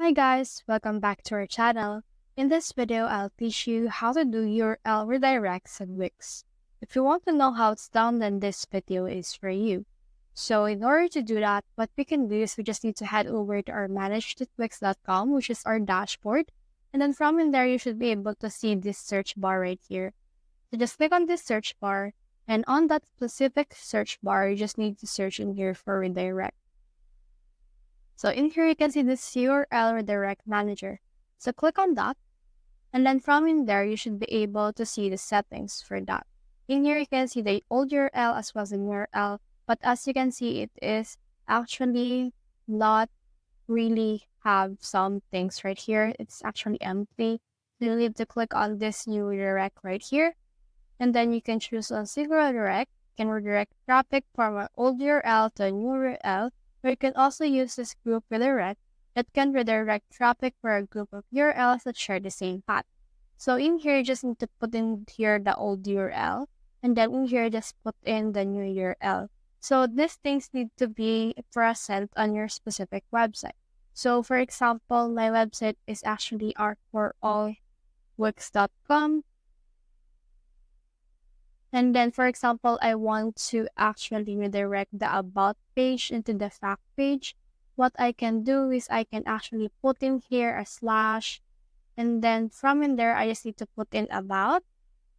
Hi guys, welcome back to our channel. In this video, I'll teach you how to do URL redirects and Wix. If you want to know how it's done, then this video is for you. So in order to do that, what we can do is we just need to head over to our manage.wix.com, which is our dashboard. And then from in there, you should be able to see this search bar right here. So just click on this search bar, and on that specific search bar, you just need to search in here for redirect. So in here, you can see this URL redirect manager. So click on that. And then from in there, you should be able to see the settings for that. In here, you can see the old URL as well as the new URL. But as you can see, it is actually not really have some things right here. It's actually empty. So you need to click on this new redirect right here. And then you can choose on single redirect. You can redirect traffic from an old URL to a new URL. Or you can also use this group redirect that can redirect traffic for a group of URLs that share the same path. So in here, you just need to put in here the old URL, and then in here, just put in the new URL. So these things need to be present on your specific website. So for example, my website is actually artforallwix.com. And then, for example, I want to actually redirect the about page into the fact page. What I can do is I can actually put in here a slash. And then from in there, I just need to put in about.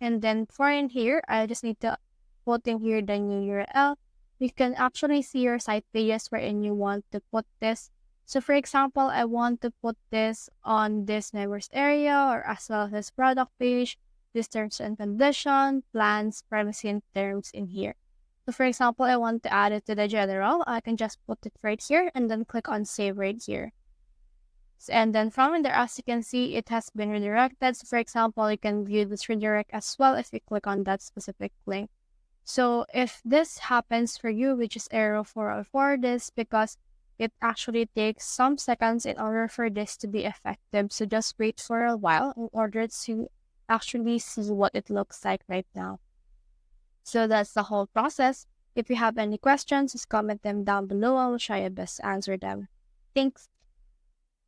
And then for in here, I just need to put in here the new URL. You can actually see your site pages wherein you want to put this. So for example, I want to put this on this members area or as well as this product page. This terms and condition, plans, privacy, and terms in here. So for example, I want to add it to the general. I can just put it right here and then click on save right here. And then from in there, as you can see, it has been redirected. So for example, you can view this redirect as well if you click on that specific link. So if this happens for you, which is error 404, this because it actually takes some seconds in order for this to be effective. So just wait for a while in order to actually see what it looks like right now. So that's the whole process. If you have any questions, just comment them down below. I will try my best to answer them. Thanks.